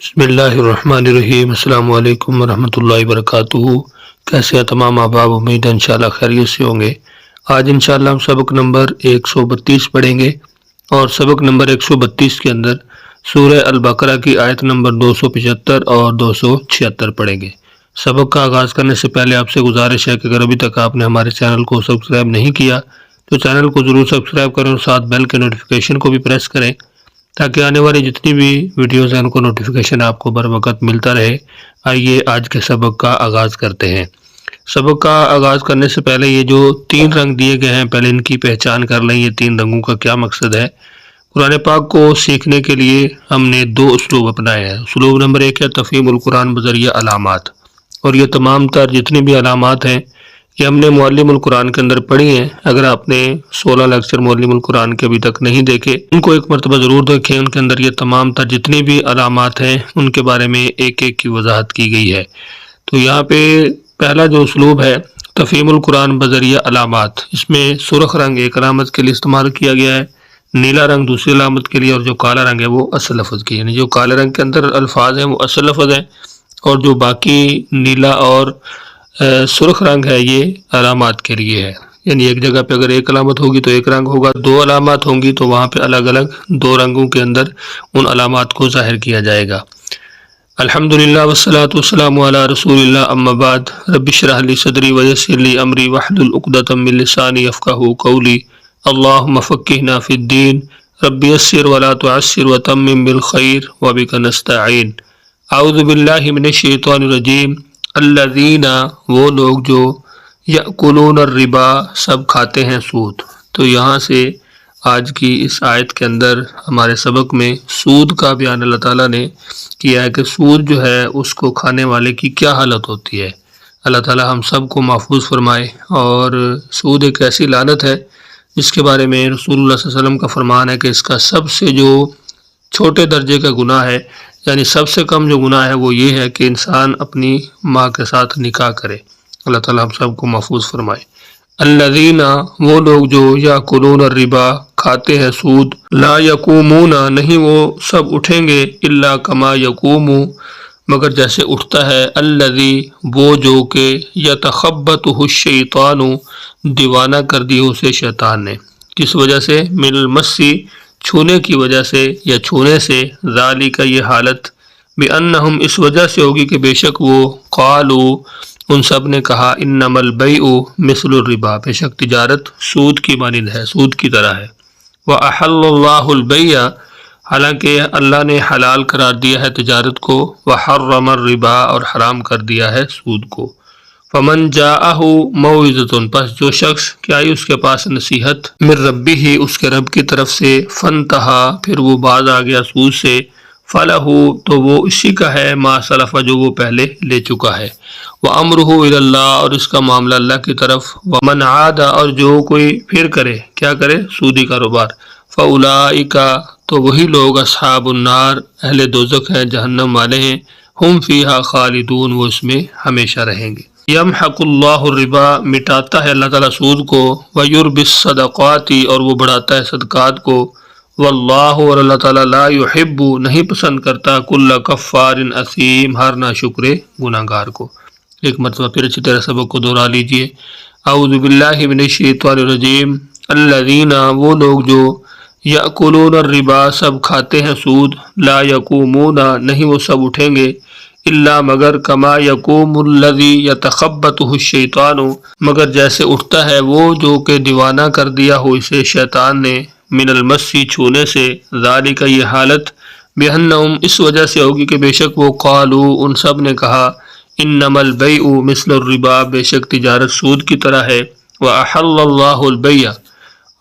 بسم اللہ الرحمن الرحیم۔ السلام علیکم ورحمۃ اللہ وبرکاتہ۔ کیسے ہیں تمام احباب؟ امید ہے انشاءاللہ خیریت سے ہوں گے۔ آج انشاءاللہ ہم سبق نمبر 132 پڑھیں گے، اور سبق نمبر 132 کے اندر سورہ البقرہ کی آیت نمبر 275 اور 276 پڑھیں گے۔ سبق کا آغاز کرنے سے پہلے آپ سے گزارش ہے کہ اگر ابھی تک آپ نے ہمارے چینل کو سبسکرائب نہیں کیا تو چینل کو ضرور سبسکرائب کریں اور ساتھ بیل کے نوٹیفیکیشن کو بھی پریس کریں، تاکہ آنے والی جتنی بھی ویڈیوز ہیں ان کو نوٹیفیکیشن آپ کو بر وقت ملتا رہے۔ آئیے آج کے سبق کا آغاز کرتے ہیں۔ سبق کا آغاز کرنے سے پہلے یہ جو 3 رنگ دیے گئے ہیں، پہلے ان کی پہچان کر لیں۔ یہ 3 رنگوں کا کیا مقصد ہے؟ قرآن پاک کو سیکھنے کے لیے ہم نے 2 اسلوب اپنائے ہیں۔ اسلوب نمبر 1 ہے تفہیم القرآن بذریعہ علامات، اور یہ تمام تر جتنی بھی علامات ہیں یہ ہم نے معلم القرآن کے اندر پڑھی ہیں۔ اگر آپ نے 16 لیکچر معلم القرآن کے ابھی تک نہیں دیکھے، ان کو ایک مرتبہ ضرور دیکھیں۔ ان کے اندر یہ تمام تر جتنی بھی علامات ہیں ان کے بارے میں ایک ایک کی وضاحت کی گئی ہے۔ تو یہاں پہ پہلا جو اسلوب ہے تفہیم القرآن بذریعہ علامات، اس میں سرخ رنگ ایک علامت کے لیے استعمال کیا گیا ہے، نیلا رنگ دوسری علامت کے لیے، اور جو کالا رنگ ہے وہ اصل لفظ کی، یعنی جو کالے رنگ کے اندر الفاظ ہیں وہ اصل لفظ ہیں، اور جو باقی نیلا اور سرخ رنگ ہے یہ علامات کے لیے ہے۔ یعنی ایک جگہ پہ اگر ایک علامت ہوگی تو ایک رنگ ہوگا، 2 علامات ہوں گی تو وہاں پہ الگ الگ 2 رنگوں کے اندر ان علامات کو ظاہر کیا جائے گا۔ الحمدللہ والصلاۃ والسلام علی رسول اللہ، اما بعد، رب اشرح لی صدری ویسر لی امری واحلل عقدۃ من لسانی یفقہوا قولی، اللہم فقہنا فی الدین، رب یسر ولا تعسر وتمم بالخیر وبک نستعین۔ اعوذ باللہ من الشیطان الرجیم۔ الذین، وہ لوگ جو یأکلون الربا، سب کھاتے ہیں سود۔ تو یہاں سے آج کی اس آیت کے اندر ہمارے سبق میں سود کا بیان اللہ تعالیٰ نے کیا ہے کہ سود جو ہے اس کو کھانے والے کی کیا حالت ہوتی ہے۔ اللہ تعالیٰ ہم سب کو محفوظ فرمائے۔ اور سود ایک ایسی لعنت ہے جس کے بارے میں رسول اللہ صلی اللہ علیہ وسلم کا فرمان ہے کہ اس کا سب سے جو چھوٹے درجے کا گناہ ہے، یعنی سب سے کم جو گناہ ہے وہ یہ ہے کہ انسان اپنی ماں کے ساتھ نکاح کرے۔ اللہ تعالیٰ ہم سب کو محفوظ فرمائے۔ الذین، وہ لوگ جو یاکلون الربا، کھاتے ہیں سود، لا یقومون، نہیں وہ سب اٹھیں گے، الا کما یقوم، مگر جیسے اٹھتا ہے، الذی، وہ جو کہ یتخبطہ الشیطان، دیوانہ کر دی اسے شیطان نے، کس وجہ سے؟ من المسی، چھونے کی وجہ سے یا چھونے سے، ذالک، یہ حالت، بأنہم، اس وجہ سے ہوگی کہ بے شک وہ، قالو، ان سب نے کہا، انما البیع مثل الربا، بے شک تجارت سود کی مانند ہے، سود کی طرح ہے۔ وأحل اللہ البیع، حالانکہ اللہ نے حلال قرار دیا ہے تجارت کو، وحرم الربا، اور حرام کر دیا ہے سود کو۔ فمن جاءہ موعظۃ، پس جو شخص کہ آئی اس کے پاس نصیحت، من ربہ، اس کے رب کی طرف سے، فانتہا، پھر وہ باز آ گیا سود سے، فلہ، تو وہ اسی کا ہے، ما سلف، جو وہ پہلے لے چکا ہے، وامرہ الی اللہ، اور اس کا معاملہ اللہ کی طرف، ومن عاد، اور جو کوئی پھر کرے، کیا کرے؟ سودی کاروبار، فاولئک، تو وہی لوگ، اصحاب النار، اہل دوزخ ہیں، جہنم والے ہیں، ہم فیہا خالدون، وہ اس میں ہمیشہ رہیں گے۔ یمحق اللہ الربا، مٹاتا ہے اللہ تعالیٰ سود کو، ویربی الصدقات، اور وہ بڑھاتا ہے صدقات کو، واللہ، اور اللہ تعالیٰ، لا یحب، نہیں پسند کرتا، کل کفار اثیم، ہر ناشکر گناہ گار کو۔ ایک مرتبہ پھر اچھی طرح سبق کو دہرا لیجئے۔ اعوذ باللہ من الشیطان الرجیم۔ الذین، وہ لوگ جو یأکلون الربا، سب کھاتے ہیں سود، لا یقومون، نہیں وہ سب اٹھیں گے، الا، مگر، کما یقوم الذی یتخبطہ الشیطان، مگر جیسے اٹھتا ہے وہ جو کہ دیوانہ کر دیا ہو اسے شیطان نے، من المسی، چھونے سے، ذالک، یہ حالت، بأنہم، اس وجہ سے ہوگی کہ بے شک وہ، قالو، ان سب نے کہا، انما البیع مثل الربا، بے شک تجارت سود کی طرح ہے، وأحل اللہ البیع،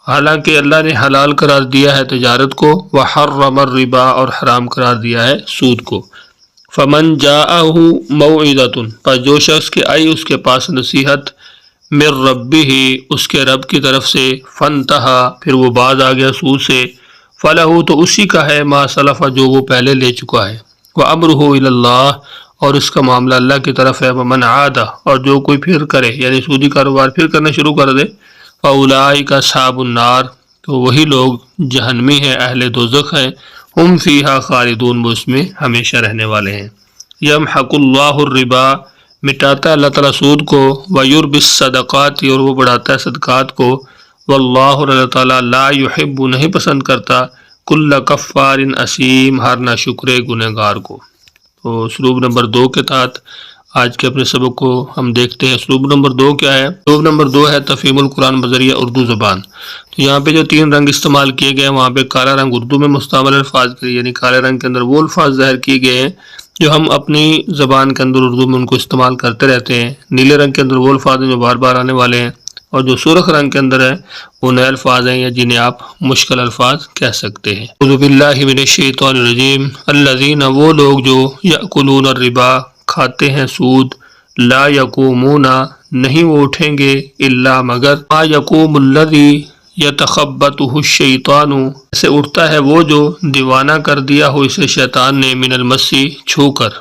حالانکہ اللہ نے حلال قرار دیا ہے تجارت کو، وحرم الربا، اور حرام قرار دیا ہے سود کو۔ فمن جاءہ موعظۃ، پس جو شخص کہ آئی اس کے پاس نصیحت، من ربہ، اس کے رب کی طرف سے، فانتہا، پھر وہ باز آ گیا سود سے، فلہ، تو اسی کا ہے، ما سلف، جو وہ پہلے لے چکا ہے، وامرہ الی اللہ، اور اس کا معاملہ اللہ کی طرف ہے، ومن عاد، اور جو کوئی پھر کرے، یعنی سودی کاروبار پھر کرنا شروع کر دے، فاولئک اصحاب النار، تو وہی لوگ جہنمی ہیں، اہل دوزخ ہیں، ہم فیہا خالدون، وہ اس میں ہمیشہ رہنے والے ہیں۔ یمحق اللہ الربا، مٹاتا ہے اللہ تعالیٰ سود کو، ویربی الصدقات، اور وہ بڑھاتا ہے صدقات کو، واللہ، اور اللہ تعالیٰ لا یحب، نہیں پسند کرتا، کل کفار اثیم، ہر ناشکر گنہگار کو۔ تو اسلوب نمبر 2 کے تحت آج کے اپنے سبق کو ہم دیکھتے ہیں۔ اسلوب نمبر 2 کیا ہے؟ اسلوب نمبر 2 ہے تفہیم القرآن بذریعہ اردو زبان۔ تو یہاں پہ جو 3 رنگ استعمال کیے گئے ہیں، وہاں پہ کالا رنگ اردو میں مستعمل الفاظ کے، یعنی کالے رنگ کے اندر وہ الفاظ ظاہر کیے گئے ہیں جو ہم اپنی زبان کے اندر اردو میں ان کو استعمال کرتے رہتے ہیں۔ نیلے رنگ کے اندر وہ الفاظ ہیں جو بار بار آنے والے ہیں، اور جو سرخ رنگ کے اندر ہے وہ نئے الفاظ ہیں، یا جنہیں آپ مشکل الفاظ کہہ سکتے ہیں۔ اعوذ باللہ من الشیطان الرجیم، الذین، وہ لوگ جو یأکلون الربا، کھاتے ہیں سود، لا یقومون، نہیں وہ اٹھیں گے، الا مگر، ما یقوم الذی یتخبطہ الشیطان، سے اٹھتا ہے وہ جو دیوانہ کر دیا ہو اسے شیطان نے، من المس، چھو کر،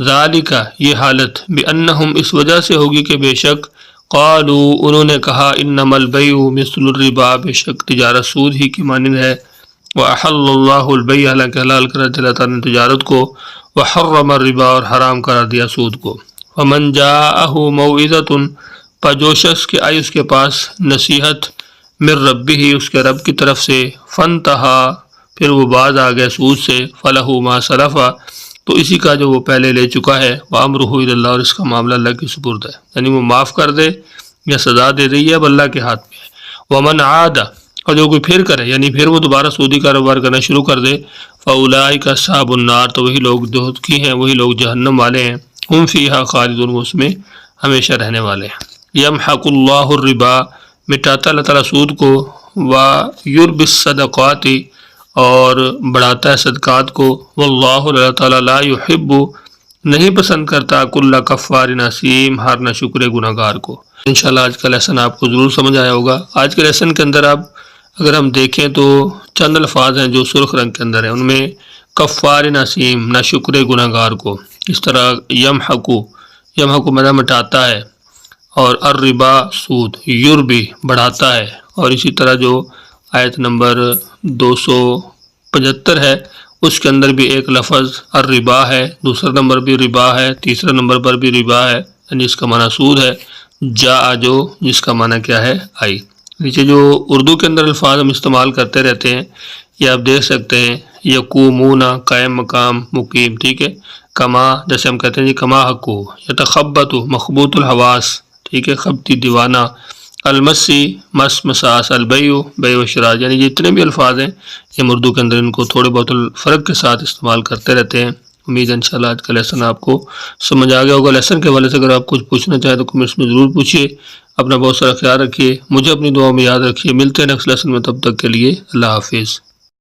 ذالک، یہ حالت، بانہم، اس وجہ سے ہوگی کہ بے شک، قالوا، انہوں نے کہا، انما البیع مثل الربا، بے شک تجارت سود ہی کی مانند ہے، واحل اللہ البیع، حالانکہ حلال کرا دیا اللہ تعالیٰ نے تجارت کو، وحرم الربا، اور حرام کرا دیا سود کو۔ فمن جاءہ موعظۃ، پر جو شخص کے آئی اس کے پاس نصیحت، من ربہ، اس کے رب کی طرف سے، فانتہا، پھر وہ باز آ گئے سود سے، فلہ ما سلف، تو اسی کا جو وہ پہلے لے چکا ہے، وامرہ الی اللہ، اور اس کا معاملہ اللہ کی سپرد ہے، یعنی وہ معاف کر دے یا سزا دے دے، یہ اب اللہ کے ہاتھ میں ہے۔ ومن عاد، اور جو کوئی پھر کرے، یعنی پھر وہ دوبارہ سودی کاروبار کرنا شروع کر دے، فاولئک اصحاب النار، تو وہی لوگ دوزخی ہیں، وہی لوگ جہنم والے ہیں، ہم فیہا خالدون، وہ اس میں ہمیشہ رہنے والے ہیں۔ یمحق اللہ الربا، مٹاتا اللہ تعالیٰ سود کو، ویربی الصدقات، اور بڑھاتا ہے صدقات کو، واللہ، اللہ تعالیٰ لا یحب، نہیں پسند کرتا، کل کفار اثیم، ہر ناشکر گنہگار کو۔ انشاءاللہ آج کا لیسن آپ کو ضرور سمجھ آیا ہوگا۔ آج کے لیسن کے اندر اگر ہم دیکھیں تو چند الفاظ ہیں جو سرخ رنگ کے اندر ہیں، ان میں کفار اثیم، ناشکر گنہگار کو، اس طرح یمحق معنی مٹاتا ہے، اور الربا سود، یربی بڑھاتا ہے، اور اسی طرح جو آیت نمبر 275 ہے اس کے اندر بھی ایک لفظ الربا ہے، دوسرا نمبر بھی ربا ہے، تیسرا نمبر پر بھی ربا ہے، جس کا معنی سود ہے، جاء، جو جس کا معنی کیا ہے، آئی۔ نیچے جو اردو کے اندر الفاظ ہم استعمال کرتے رہتے ہیں یہ آپ دیکھ سکتے ہیں، یقومون، قائم مقام، مقیم، ٹھیک ہے، کما، جیسے ہم کہتے ہیں جی کما حقو، یتخبط، مخبوط الحواس، ٹھیک ہے، خبتی دیوانہ، المسی، مس مساس، البیع، بیع و شراء، یعنی جتنے بھی الفاظ ہیں یہ اردو کے اندر ان کو تھوڑے بہت فرق کے ساتھ استعمال کرتے رہتے ہیں۔ امید ہے انشاءاللہ آج کا لیسن آپ کو سمجھ آ گیا ہوگا۔ لیسن کے حوالے سے اگر آپ کچھ پوچھنا چاہیں تو کمنٹس میں ضرور پوچھیے۔ اپنا بہت سارا خیال رکھیے، مجھے اپنی دعاؤں میں یاد رکھیے۔ ملتے ہیں نیکسٹ لیسن میں، تب تک کے لیے اللہ حافظ۔